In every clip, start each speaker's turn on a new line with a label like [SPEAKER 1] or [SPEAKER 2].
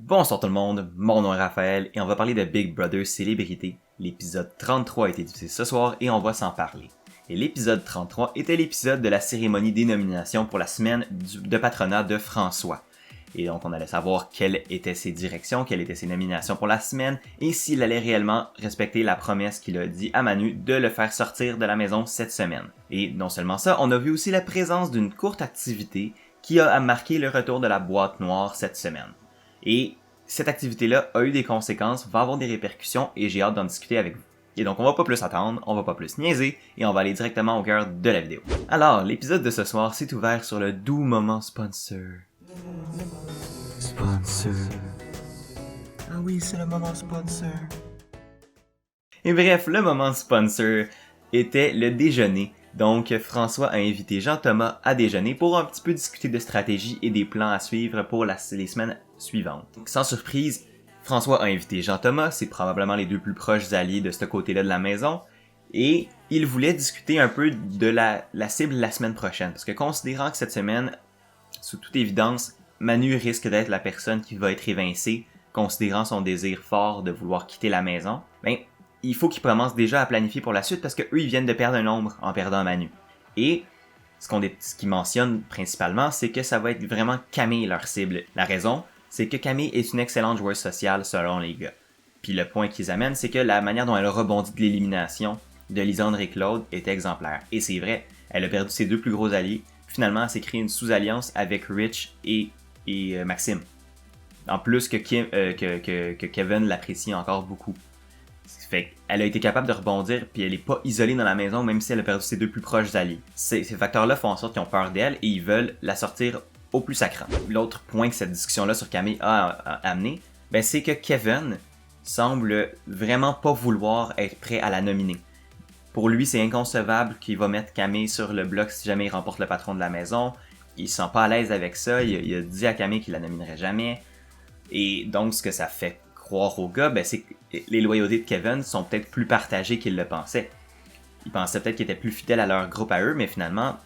[SPEAKER 1] Bonsoir tout le monde, mon nom est Raphaël et on va parler de Big Brother Célébrité. L'épisode 33 a été diffusé ce soir et on va s'en parler. Et l'épisode 33 était l'épisode de la cérémonie des nominations pour la semaine de patronat de François. Et donc on allait savoir quelles étaient ses directions, quelles étaient ses nominations pour la semaine et s'il allait réellement respecter la promesse qu'il a dit à Manu de le faire sortir de la maison cette semaine. Et non seulement ça, on a vu aussi la présence d'une courte activité qui a marqué le retour de la boîte noire cette semaine. Et cette activité-là a eu des conséquences, va avoir des répercussions et j'ai hâte d'en discuter avec vous. Et donc on va pas plus attendre, on va pas plus niaiser et on va aller directement au cœur de la vidéo. Alors, l'épisode de ce soir s'est ouvert sur le doux moment sponsor. Sponsor. Ah oui, c'est le moment sponsor. Et bref, le moment sponsor était le déjeuner. Donc, François a invité Jean-Thomas à déjeuner pour un petit peu discuter de stratégie et des plans à suivre pour les semaines suivantes. Donc, sans surprise, François a invité Jean-Thomas, c'est probablement les deux plus proches alliés de ce côté-là de la maison, et il voulait discuter un peu de la cible la semaine prochaine, parce que considérant que cette semaine, sous toute évidence, Manu risque d'être la personne qui va être évincée, considérant son désir fort de vouloir quitter la maison, il faut qu'ils commencent déjà à planifier pour la suite parce que eux ils viennent de perdre un nombre en perdant Manu. Et ce qu'ils mentionnent principalement, c'est que ça va être vraiment Camille leur cible. La raison, c'est que Camille est une excellente joueuse sociale selon les gars. Puis le point qu'ils amènent, c'est que la manière dont elle rebondit de l'élimination de Lisandre et Claude est exemplaire. Et c'est vrai, elle a perdu ses deux plus gros alliés. Finalement, elle s'est créée une sous-alliance avec Rich et Maxime. En plus que Kevin l'apprécie encore beaucoup. Fait qu'elle a été capable de rebondir puis elle est pas isolée dans la maison même si elle a perdu ses deux plus proches alliés. Ces facteurs-là font en sorte qu'ils ont peur d'elle et ils veulent la sortir au plus sacrant. L'autre point que cette discussion-là sur Camille a amené, c'est que Kevin semble vraiment pas vouloir être prêt à la nominer. Pour lui, c'est inconcevable qu'il va mettre Camille sur le bloc si jamais il remporte le patron de la maison. Il se sent pas à l'aise avec ça, il a dit à Camille qu'il la nominerait jamais. Et donc, ce que ça fait croire aux gars, c'est que les loyautés de Kevin sont peut-être plus partagées qu'ils le pensaient. Ils pensaient peut-être qu'ils étaient plus fidèles à leur groupe à eux, mais finalement,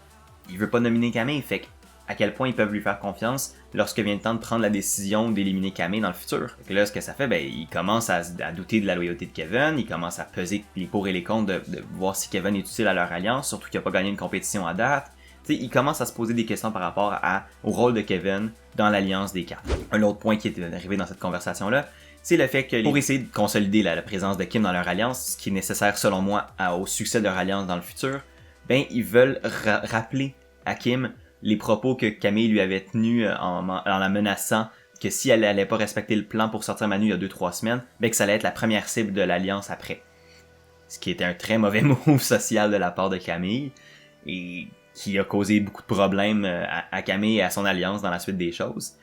[SPEAKER 1] il veut pas nominer Camille, fait à quel point ils peuvent lui faire confiance lorsque vient le temps de prendre la décision d'éliminer Camille dans le futur. Et là, ce que ça fait, il commence à douter de la loyauté de Kevin, il commence à peser les pour et les contre de voir si Kevin est utile à leur alliance, surtout qu'il n'a pas gagné une compétition à date. Il commence à se poser des questions par rapport au rôle de Kevin dans l'alliance des quatre. Un autre point qui est arrivé dans cette conversation-là, c'est le fait que pour essayer de consolider la présence de Kim dans leur alliance, ce qui est nécessaire selon moi au succès de leur alliance dans le futur, ils veulent rappeler à Kim les propos que Camille lui avait tenus en la menaçant que si elle allait pas respecter le plan pour sortir Manu il y a 2-3 semaines, que ça allait être la première cible de l'alliance après. Ce qui était un très mauvais move social de la part de Camille et qui a causé beaucoup de problèmes à Camille et à son alliance dans la suite des choses.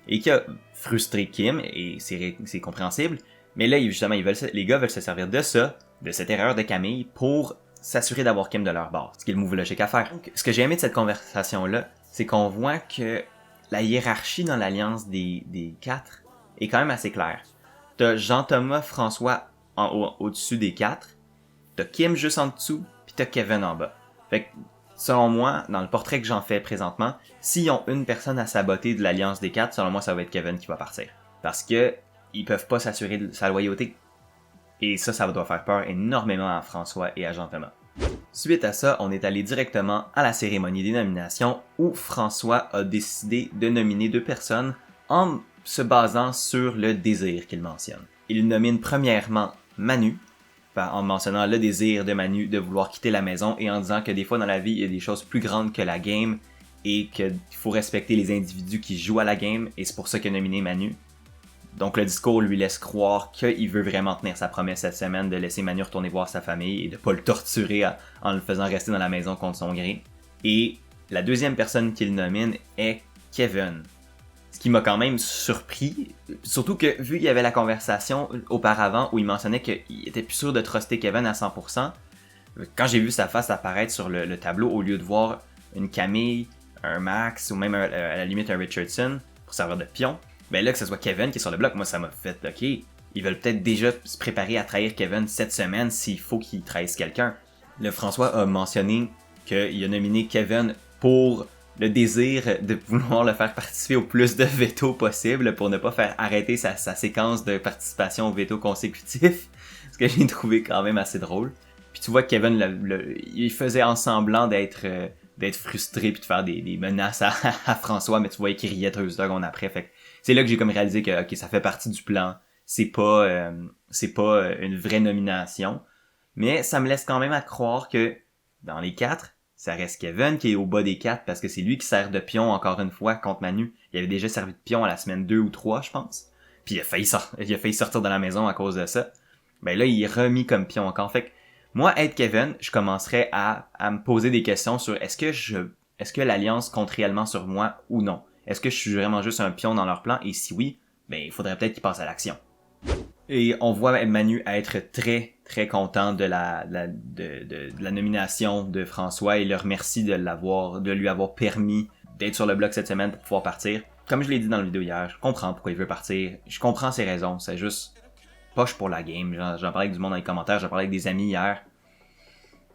[SPEAKER 1] Et qui a frustré Kim, et c'est compréhensible, mais là, justement, les gars veulent se servir de ça, de cette erreur de Camille, pour s'assurer d'avoir Kim de leur bord, ce qui est le move logique à faire. Donc, ce que j'ai aimé de cette conversation-là, c'est qu'on voit que la hiérarchie dans l'alliance des quatre est quand même assez claire. T'as Jean-Thomas, François au-dessus des quatre, t'as Kim juste en dessous, puis t'as Kevin en bas. Fait que, selon moi, dans le portrait que j'en fais présentement, s'ils ont une personne à saboter de l'alliance des quatre, selon moi, ça va être Kevin qui va partir. Parce que ils peuvent pas s'assurer de sa loyauté. Et ça doit faire peur énormément à François et à Jean-Thomas. Suite à ça, on est allé directement à la cérémonie des nominations où François a décidé de nominer 2 personnes en se basant sur le désir qu'il mentionne. Il nomine premièrement Manu, en mentionnant le désir de Manu de vouloir quitter la maison et en disant que des fois dans la vie, il y a des choses plus grandes que la game et qu'il faut respecter les individus qui jouent à la game et c'est pour ça qu'il a nominé Manu. Donc le discours lui laisse croire qu'il veut vraiment tenir sa promesse cette semaine de laisser Manu retourner voir sa famille et de pas le torturer en le faisant rester dans la maison contre son gré. Et la deuxième personne qu'il nomine est Kevin. Ce qui m'a quand même surpris, surtout que vu qu'il y avait la conversation auparavant où il mentionnait qu'il était plus sûr de truster Kevin à 100%, quand j'ai vu sa face apparaître sur le tableau au lieu de voir une Camille, un Max ou même à la limite un Richardson pour servir de pion, là que ce soit Kevin qui est sur le bloc, moi ça m'a fait ok, ils veulent peut-être déjà se préparer à trahir Kevin cette semaine s'il faut qu'ils trahissent quelqu'un. Le François a mentionné qu'il a nominé Kevin pour le désir de vouloir le faire participer au plus de veto possible pour ne pas faire arrêter sa séquence de participation au veto consécutif, ce que j'ai trouvé quand même assez drôle. Puis tu vois que Kevin, il faisait en semblant d'être frustré puis de faire des menaces à François, mais tu voyais qu'il riait 2 secondes après. Fait que c'est là que j'ai comme réalisé que ok, ça fait partie du plan. C'est pas une vraie nomination, mais ça me laisse quand même à croire que dans les 4, ça reste Kevin qui est au bas des 4 parce que c'est lui qui sert de pion encore une fois contre Manu. Il avait déjà servi de pion à la semaine 2 ou 3, je pense. Puis il a failli sortir de la maison à cause de ça. Ben là, il est remis comme pion encore. Fait que moi, être Kevin, je commencerais à me poser des questions sur est-ce que l'Alliance compte réellement sur moi ou non? Est-ce que je suis vraiment juste un pion dans leur plan? Et si oui, ben il faudrait peut-être qu'ils passent à l'action. Et on voit Manu être très très content de la nomination de François et le remercie de lui avoir permis d'être sur le bloc cette semaine pour pouvoir partir. Comme je l'ai dit dans la vidéo hier, je comprends pourquoi il veut partir, je comprends ses raisons, c'est juste poche pour la game. J'en parlais avec du monde dans les commentaires, j'en parlais avec des amis hier.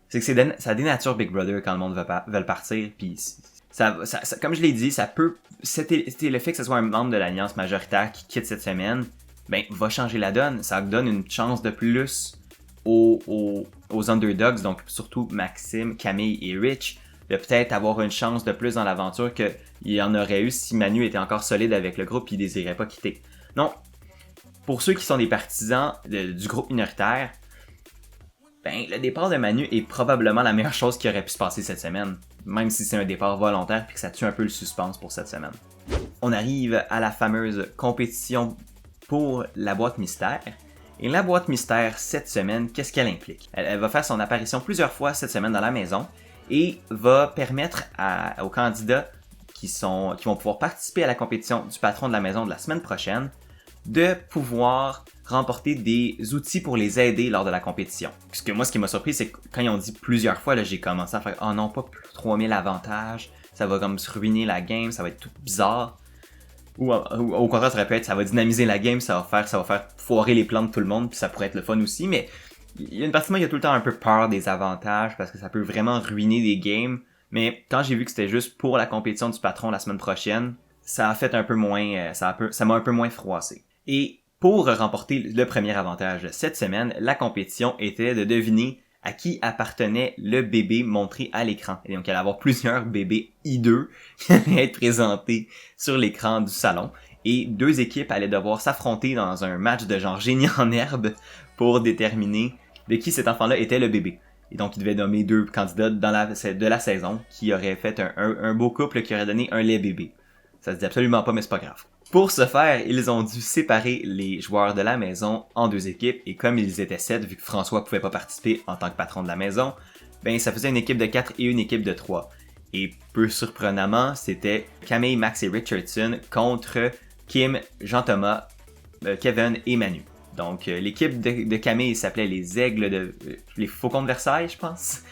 [SPEAKER 1] C'est que ça dénature Big Brother quand le monde veut partir, puis ça, comme je l'ai dit, ça peut, c'était le fait que ce soit un membre de l'Alliance majoritaire qui quitte cette semaine, ben va changer la donne. Ça donne une chance de plus aux underdogs, donc surtout Maxime, Camille et Rich, de peut-être avoir une chance de plus dans l'aventure qu'il y en aurait eu si Manu était encore solide avec le groupe et il désirait pas quitter. Non, pour ceux qui sont des partisans du groupe minoritaire, ben le départ de Manu est probablement la meilleure chose qui aurait pu se passer cette semaine, même si c'est un départ volontaire et que ça tue un peu le suspense pour cette semaine. On arrive à la fameuse compétition pour la boîte mystère. Et la boîte mystère, cette semaine, qu'est-ce qu'elle implique? Elle va faire son apparition plusieurs fois cette semaine dans la maison et va permettre aux candidats qui vont pouvoir participer à la compétition du patron de la maison de la semaine prochaine de pouvoir remporter des outils pour les aider lors de la compétition. Parce que moi, ce qui m'a surpris, c'est que quand ils ont dit plusieurs fois, là, j'ai commencé à faire « Oh non, pas plus 3000 avantages, ça va comme se ruiner la game, ça va être tout bizarre. » Ou au contraire, ça aurait pu être, ça va dynamiser la game, ça va faire foirer les plans de tout le monde, puis ça pourrait être le fun aussi, mais il y a une partie de moi qui a tout le temps un peu peur des avantages, parce que ça peut vraiment ruiner des games, mais quand j'ai vu que c'était juste pour la compétition du patron la semaine prochaine, ça a fait un peu moins, ça m'a un peu moins froissé. Et pour remporter le premier avantage cette semaine, la compétition était de deviner à qui appartenait le bébé montré à l'écran. Et donc, il allait y avoir plusieurs bébés hideux qui allaient être présentés sur l'écran du salon. Et 2 équipes allaient devoir s'affronter dans un match de genre génie en herbe pour déterminer de qui cet enfant-là était le bébé. Et donc, ils devaient nommer 2 candidats de la saison qui auraient fait un beau couple qui aurait donné un lait bébé. Ça se dit absolument pas, mais c'est pas grave. Pour ce faire, ils ont dû séparer les joueurs de la maison en 2 équipes, et comme ils étaient 7, vu que François pouvait pas participer en tant que patron de la maison, ben ça faisait une équipe de 4 et une équipe de 3. Et peu surprenamment, c'était Camille, Max et Richardson contre Kim, Jean-Thomas, Kevin et Manu. Donc l'équipe de Camille s'appelait les Aigles les Faucons de Versailles, je pense.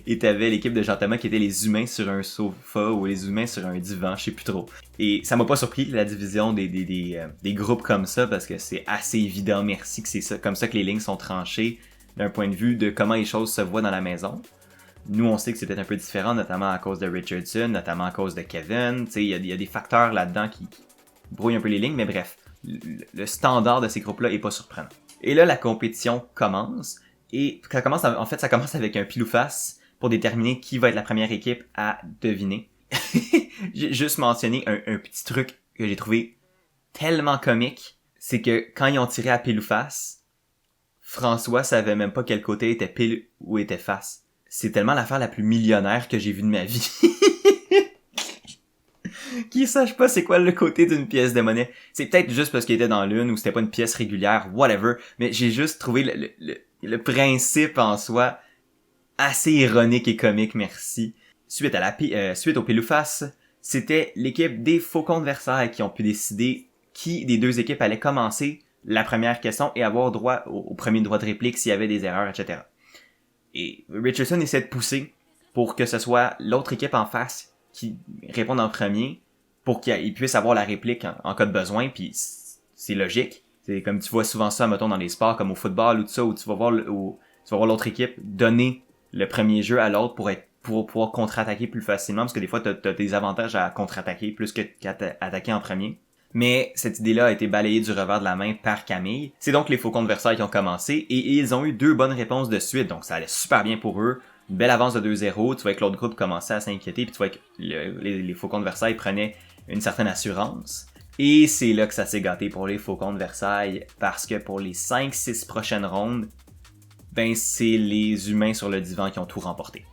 [SPEAKER 1] Et t'avais l'équipe de Jean-Thomas qui était les humains sur un sofa ou les humains sur un divan, je sais plus trop. Et ça m'a pas surpris la division des groupes comme ça, parce que c'est assez évident, merci, que c'est ça, comme ça que les lignes sont tranchées d'un point de vue de comment les choses se voient dans la maison. Nous, on sait que c'est peut-être un peu différent, notamment à cause de Richardson, notamment à cause de Kevin. Tu sais, il y a des facteurs là-dedans qui brouillent un peu les lignes, mais bref, le standard de ces groupes-là est pas surprenant. Et là, la compétition commence, et ça commence avec un pile ou face pour déterminer qui va être la première équipe à deviner. J'ai juste mentionné un petit truc que j'ai trouvé tellement comique, c'est que quand ils ont tiré à pile ou face, François savait même pas quel côté était pile ou était face. C'est tellement l'affaire la plus millionnaire que j'ai vue de ma vie. Qui sache pas c'est quoi le côté d'une pièce de monnaie. C'est peut-être juste parce qu'il était dans l'une ou c'était pas une pièce régulière, whatever, mais j'ai juste trouvé le principe en soi assez ironique et comique, merci. Suite au pile ou face, c'était l'équipe des Faucons de Versailles qui ont pu décider qui des 2 équipes allait commencer la première question et avoir droit au premier droit de réplique s'il y avait des erreurs, etc. Et Richardson essaie de pousser pour que ce soit l'autre équipe en face qui réponde en premier pour qu'il puisse avoir la réplique en cas de besoin, puis c'est logique. C'est comme tu vois souvent ça, mettons, dans les sports comme au football ou tout ça, où tu vas voir l'autre équipe donner le premier jeu à l'autre pour pour pouvoir contre-attaquer plus facilement, parce que des fois, t'as des avantages à contre-attaquer plus qu'à attaquer en premier. Mais cette idée-là a été balayée du revers de la main par Camille. C'est donc les Faucons de Versailles qui ont commencé, et ils ont eu 2 bonnes réponses de suite, donc ça allait super bien pour eux. Une belle avance de 2-0, tu vois que l'autre groupe commençait à s'inquiéter, puis tu vois que les Faucons de Versailles prenaient une certaine assurance. Et c'est là que ça s'est gâté pour les Faucons de Versailles, parce que pour les 5-6 prochaines rondes, ben c'est les humains sur le divan qui ont tout remporté.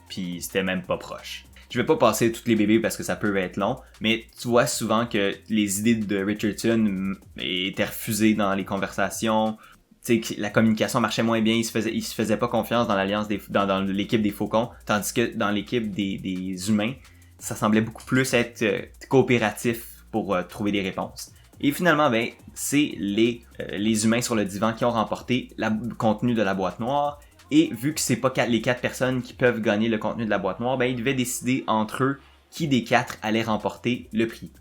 [SPEAKER 1] Puis c'était même pas proche. Je vais pas passer toutes les bébés parce que ça peut être long, mais tu vois souvent que les idées de Richardson étaient refusées dans les conversations. Tu sais, la communication marchait moins bien, il se faisait pas confiance dans l'alliance dans l'équipe des Faucons, tandis que dans l'équipe des humains, ça semblait beaucoup plus être coopératif pour trouver des réponses. Et finalement, ben, c'est les humains sur le divan qui ont remporté le contenu de la boîte noire. Et vu que c'est pas les 4 personnes qui peuvent gagner le contenu de la boîte noire, ben ils devaient décider entre eux qui des 4 allait remporter le prix.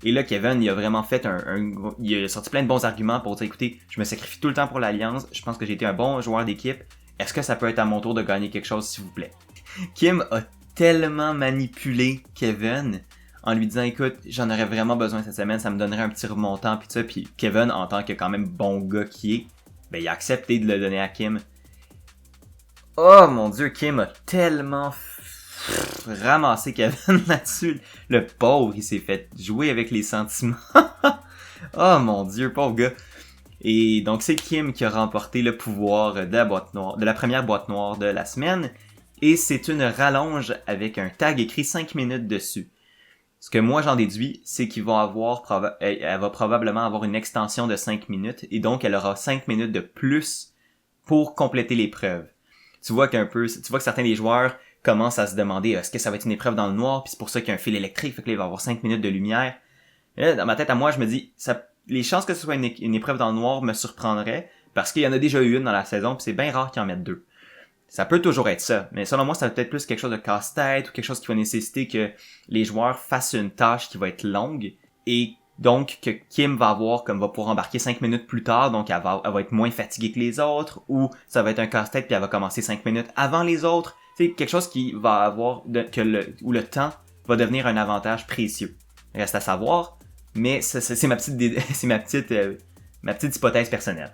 [SPEAKER 1] Et là, Kevin, il a vraiment fait il a sorti plein de bons arguments pour dire, écoutez, je me sacrifie tout le temps pour l'Alliance, je pense que j'ai été un bon joueur d'équipe, est-ce que ça peut être à mon tour de gagner quelque chose, s'il vous plaît? Kim a tellement manipulé Kevin en lui disant, écoute, j'en aurais vraiment besoin cette semaine, ça me donnerait un petit remontant, pis ça, puis Kevin, en tant que quand même bon gars qui est, ben il a accepté de le donner à Kim. Oh mon dieu, Kim a tellement ramassé Kevin là-dessus. Le pauvre, il s'est fait jouer avec les sentiments. Oh mon dieu, pauvre gars. Et donc c'est Kim qui a remporté le pouvoir de la première boîte noire de la semaine. Et c'est une rallonge avec un tag écrit 5 minutes dessus. Ce que moi j'en déduis, c'est qu'ils vont elle va probablement avoir une extension de 5 minutes. Et donc elle aura 5 minutes de plus pour compléter l'épreuve. Tu vois que certains des joueurs commencent à se demander est-ce que ça va être une épreuve dans le noir, puis c'est pour ça qu'il y a un fil électrique, fait que là, il va y avoir 5 minutes de lumière. Et là, dans ma tête à moi, je me dis, les chances que ce soit une épreuve dans le noir me surprendraient, parce qu'il y en a déjà eu une dans la saison, puis c'est bien rare qu'ils en mettent 2. Ça peut toujours être ça, mais selon moi, ça va peut-être plus quelque chose de casse-tête, ou quelque chose qui va nécessiter que les joueurs fassent une tâche qui va être longue, et donc que Kim va pouvoir embarquer 5 minutes plus tard, donc elle va être moins fatiguée que les autres, ou ça va être un casse-tête puis elle va commencer 5 minutes avant les autres. C'est quelque chose qui va avoir où le temps va devenir un avantage précieux. Reste à savoir, mais c'est ma petite hypothèse personnelle.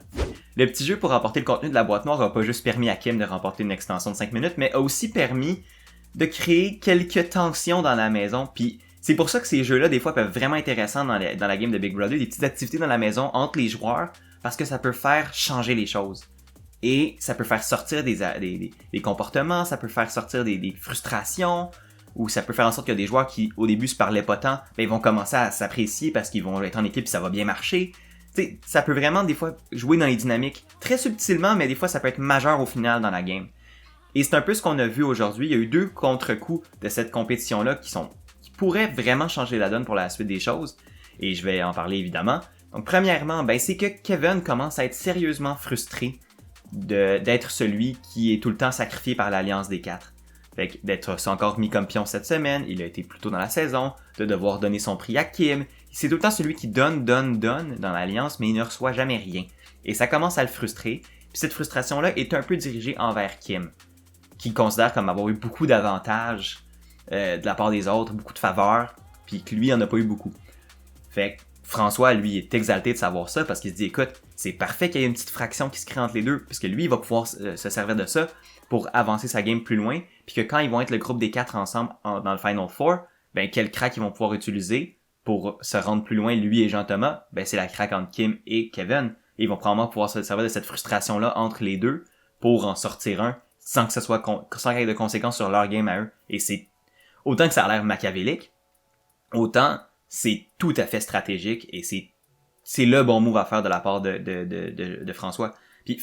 [SPEAKER 1] Le petit jeu pour remporter le contenu de la boîte noire a pas juste permis à Kim de remporter une extension de 5 minutes, mais a aussi permis de créer quelques tensions dans la maison, puis c'est pour ça que ces jeux-là, des fois, peuvent vraiment être intéressants dans la game de Big Brother, des petites activités dans la maison entre les joueurs, parce que ça peut faire changer les choses. Et ça peut faire sortir des comportements, ça peut faire sortir des frustrations, ou ça peut faire en sorte que des joueurs qui, au début, se parlaient pas tant, ben, ils vont commencer à s'apprécier parce qu'ils vont être en équipe et ça va bien marcher. T'sais, ça peut vraiment, des fois, jouer dans les dynamiques très subtilement, mais des fois, ça peut être majeur au final dans la game. Et c'est un peu ce qu'on a vu aujourd'hui. Il y a eu 2 contre-coups de cette compétition-là qui pourrait vraiment changer la donne pour la suite des choses, et je vais en parler évidemment. Donc premièrement, ben c'est que Kevin commence à être sérieusement frustré d'être celui qui est tout le temps sacrifié par l'Alliance des 4. Fait que d'être encore mis comme pion cette semaine, il a été plus tôt dans la saison, de devoir donner son prix à Kim. C'est tout le temps celui qui donne dans l'Alliance, mais il ne reçoit jamais rien. Et ça commence à le frustrer, puis cette frustration-là est un peu dirigée envers Kim, qui considère comme avoir eu beaucoup d'avantages de la part des autres, beaucoup de faveurs, puis que lui, il en a pas eu beaucoup. Fait que François, lui, est exalté de savoir ça, parce qu'il se dit, écoute, c'est parfait qu'il y ait une petite fraction qui se crée entre les deux, parce que lui, il va pouvoir se servir de ça pour avancer sa game plus loin, puis que quand ils vont être le groupe des 4 ensemble dans le Final Four, ben quel crack ils vont pouvoir utiliser pour se rendre plus loin, lui et Jean-Thomas, ben c'est la crack entre Kim et Kevin. Et ils vont probablement pouvoir se servir de cette frustration-là entre les deux pour en sortir un, sans qu'il y ait de conséquences sur leur game à eux. Et c'est autant que ça a l'air machiavélique, autant c'est tout à fait stratégique et c'est le bon move à faire de la part de François. Puis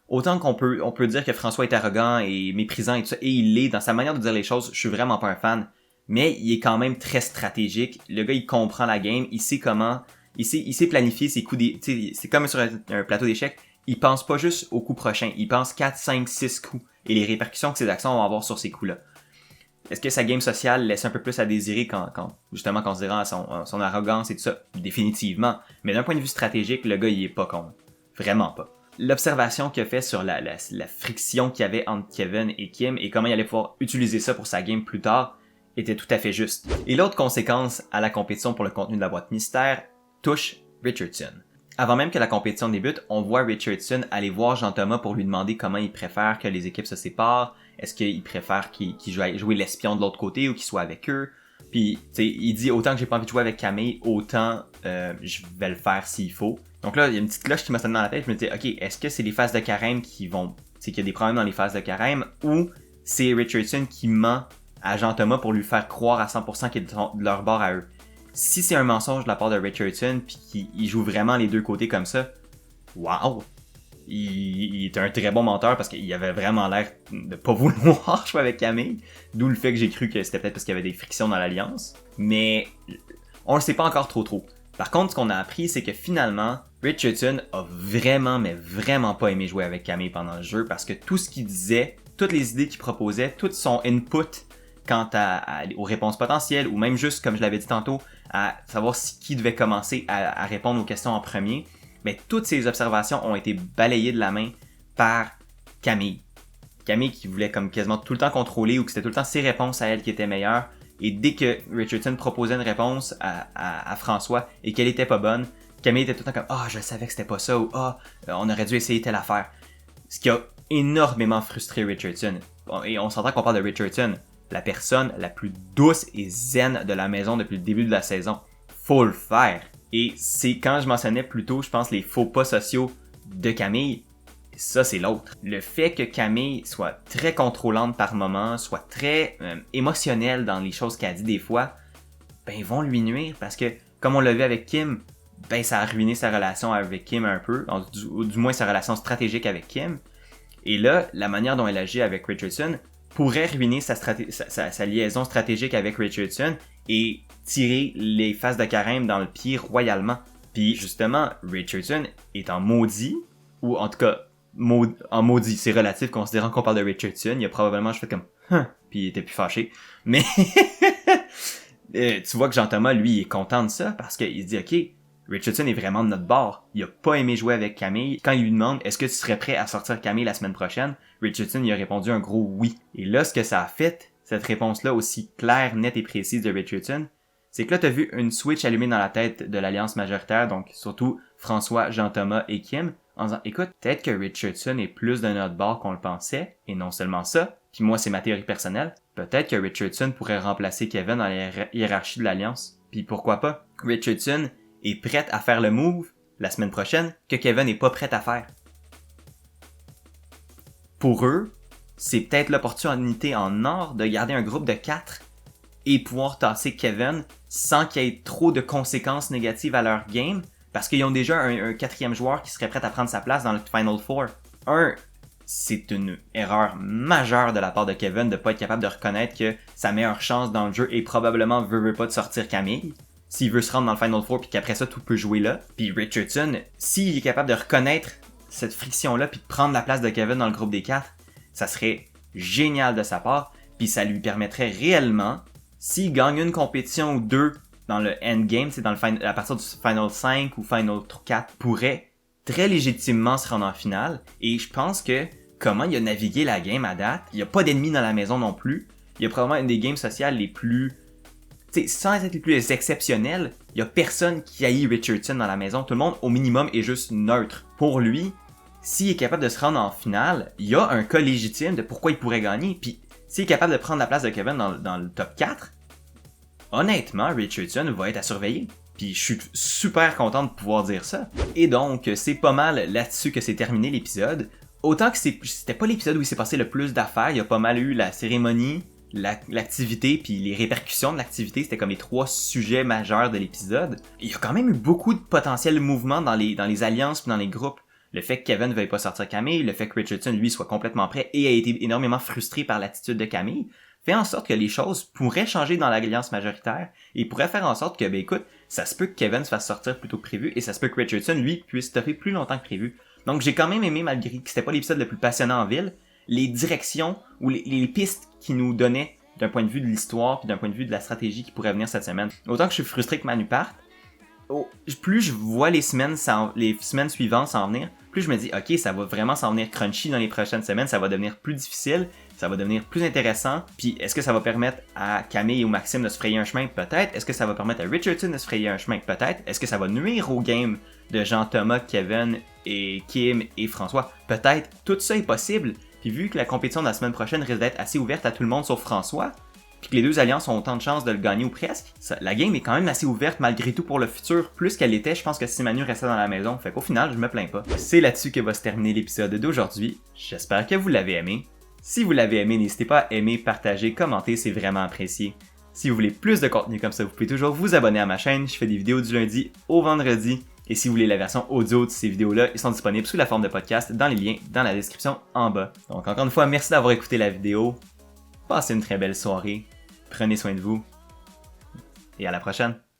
[SPEAKER 1] autant on peut dire que François est arrogant et méprisant et tout ça, et il l'est dans sa manière de dire les choses, je suis vraiment pas un fan, mais il est quand même très stratégique. Le gars, il comprend la game, il sait planifier ses coups c'est comme sur un plateau d'échecs, il pense pas juste au coup prochain, il pense 4, 5, 6 coups et les répercussions que ses actions vont avoir sur ces coups-là. Est-ce que sa game sociale laisse un peu plus à désirer justement considérant son arrogance et tout ça? Définitivement. Mais d'un point de vue stratégique, le gars, il est pas con. Vraiment pas. l'observation qu'il a fait sur la friction qu'il y avait entre Kevin et Kim et comment il allait pouvoir utiliser ça pour sa game plus tard était tout à fait juste. Et l'autre conséquence à la compétition pour le contenu de la boîte mystère touche Richardson. Avant même que la compétition débute, on voit Richardson aller voir Jean-Thomas pour lui demander comment il préfère que les équipes se séparent. Est-ce qu'il préfère qu'il joue l'espion de l'autre côté ou qu'il soit avec eux? Puis, tu sais, il dit autant que j'ai pas envie de jouer avec Camille, autant je vais le faire s'il faut. Donc là, il y a une petite cloche qui m'a sonné dans la tête. Je me dis, ok, est-ce que c'est les phases de carême qui vont... C'est qu'il y a des problèmes dans les phases de carême ou c'est Richardson qui ment à Jean-Thomas pour lui faire croire à 100% qu'il est de leur bord à eux? Si c'est un mensonge de la part de Richardson puis qu'il joue vraiment les deux côtés comme ça, wow! Il est un très bon menteur parce qu'il avait vraiment l'air de pas vouloir jouer avec Camille. D'où le fait que j'ai cru que c'était peut-être parce qu'il y avait des frictions dans l'alliance. Mais on le sait pas encore trop. Par contre, ce qu'on a appris, c'est que finalement, Richardson a vraiment, mais vraiment pas aimé jouer avec Camille pendant le jeu parce que tout ce qu'il disait, toutes les idées qu'il proposait, tout son input quant aux réponses potentielles ou même juste, comme je l'avais dit tantôt, à savoir qui devait commencer à répondre aux questions en premier, mais toutes ces observations ont été balayées de la main par Camille. Camille qui voulait comme quasiment tout le temps contrôler ou que c'était tout le temps ses réponses à elle qui étaient meilleures. Et dès que Richardson proposait une réponse à François et qu'elle était pas bonne, Camille était tout le temps comme « Ah, je savais que c'était pas ça » ou « Ah, on aurait dû essayer telle affaire ». Ce qui a énormément frustré Richardson. Et on s'entend qu'on parle de Richardson, la personne la plus douce et zen de la maison depuis le début de la saison. Faut le faire. Et c'est quand je mentionnais plus tôt, je pense, les faux pas sociaux de Camille, ça c'est l'autre. Le fait que Camille soit très contrôlante par moments, soit très émotionnelle dans les choses qu'elle dit des fois, ben ils vont lui nuire parce que, comme on l'a vu avec Kim, ben ça a ruiné sa relation avec Kim un peu, ou du moins sa relation stratégique avec Kim. Et là, la manière dont elle agit avec Richardson pourrait ruiner sa liaison stratégique avec Richardson et tirer les phases de carême dans le pied royalement. Puis justement, Richardson est en maudit, ou en tout cas, en maudit, c'est relatif considérant qu'on parle de Richardson, il a probablement juste fait comme « puis il était plus fâché. Mais tu vois que Jean-Thomas, lui, il est content de ça parce qu'il dit « Ok, Richardson est vraiment de notre bord. Il a pas aimé jouer avec Camille. Quand il lui demande « Est-ce que tu serais prêt à sortir Camille la semaine prochaine? » Richardson, il a répondu un gros « oui ». Et là, ce que ça a fait, cette réponse-là aussi claire, nette et précise de Richardson, c'est que là, t'as vu une switch allumée dans la tête de l'alliance majoritaire, donc surtout François, Jean-Thomas et Kim, en disant « Écoute, peut-être que Richardson est plus de notre bord qu'on le pensait, et non seulement ça, puis moi c'est ma théorie personnelle, peut-être que Richardson pourrait remplacer Kevin dans la hiérarchie de l'alliance. Puis pourquoi pas? Richardson est prête à faire le move la semaine prochaine que Kevin n'est pas prêt à faire. Pour eux, c'est peut-être l'opportunité en or de garder un groupe de 4 et pouvoir tasser Kevin sans qu'il y ait trop de conséquences négatives à leur game parce qu'ils ont déjà un quatrième joueur qui serait prêt à prendre sa place dans le Final Four. C'est une erreur majeure de la part de Kevin de pas être capable de reconnaître que sa meilleure chance dans le jeu est probablement veut pas de sortir Camille. S'il veut se rendre dans le Final Four puis qu'après ça tout peut jouer là. Puis Richardson, s'il est capable de reconnaître cette friction-là puis de prendre la place de Kevin dans le groupe des 4, ça serait génial de sa part. Puis ça lui permettrait réellement, s'il gagne une compétition ou deux dans le endgame, c'est à partir du Final 5 ou Final 4, pourrait très légitimement se rendre en finale. Et je pense que comment il a navigué la game à date, il n'y a pas d'ennemis dans la maison non plus. Il y a probablement une des games sociales les plus... T'sais, sans être les plus exceptionnels, il y a personne qui haït Richardson dans la maison. Tout le monde, au minimum, est juste neutre. Pour lui, s'il est capable de se rendre en finale, il y a un cas légitime de pourquoi il pourrait gagner. Puis, s'il est capable de prendre la place de Kevin dans le top 4, honnêtement, Richardson va être à surveiller. Puis, je suis super content de pouvoir dire ça. Et donc, c'est pas mal là-dessus que c'est terminé l'épisode. Autant que c'était pas l'épisode où il s'est passé le plus d'affaires, il y a pas mal eu la cérémonie, l'activité puis les répercussions de l'activité, c'était comme les 3 sujets majeurs de l'épisode. Il y a quand même eu beaucoup de potentiels mouvements dans les alliances puis dans les groupes. Le fait que Kevin ne veuille pas sortir Camille, le fait que Richardson lui soit complètement prêt et a été énormément frustré par l'attitude de Camille, fait en sorte que les choses pourraient changer dans l'alliance majoritaire et pourrait faire en sorte que, ben écoute, ça se peut que Kevin se fasse sortir plus tôt que prévu et ça se peut que Richardson, lui, puisse stopper plus longtemps que prévu. Donc j'ai quand même aimé, malgré que c'était pas l'épisode le plus passionnant en ville, les directions ou les pistes qui nous donnaient d'un point de vue de l'histoire puis d'un point de vue de la stratégie qui pourrait venir cette semaine. Autant que je suis frustré que Manu parte, plus je vois les semaines suivantes s'en venir, plus je me dis, ok, ça va vraiment s'en venir crunchy dans les prochaines semaines, ça va devenir plus difficile, ça va devenir plus intéressant, puis est-ce que ça va permettre à Camille et au Maxime de se frayer un chemin? Peut-être. Est-ce que ça va permettre à Richardson de se frayer un chemin? Peut-être. Est-ce que ça va nuire au game de Jean-Thomas, Kevin et Kim et François? Peut-être. Tout ça est possible, puis vu que la compétition de la semaine prochaine risque d'être assez ouverte à tout le monde sauf François, puis que les deux alliances ont autant de chances de le gagner ou presque, la game est quand même assez ouverte malgré tout pour le futur, plus qu'elle l'était, je pense que si Manu restait dans la maison, fait qu'au final, je me plains pas. C'est là-dessus que va se terminer l'épisode d'aujourd'hui, j'espère que vous l'avez aimé. Si vous l'avez aimé, n'hésitez pas à aimer, partager, commenter, c'est vraiment apprécié. Si vous voulez plus de contenu comme ça, vous pouvez toujours vous abonner à ma chaîne, je fais des vidéos du lundi au vendredi, et si vous voulez la version audio de ces vidéos-là, ils sont disponibles sous la forme de podcast dans les liens dans la description en bas. Donc encore une fois, merci d'avoir écouté la vidéo, passez une très belle soirée, prenez soin de vous, et à la prochaine!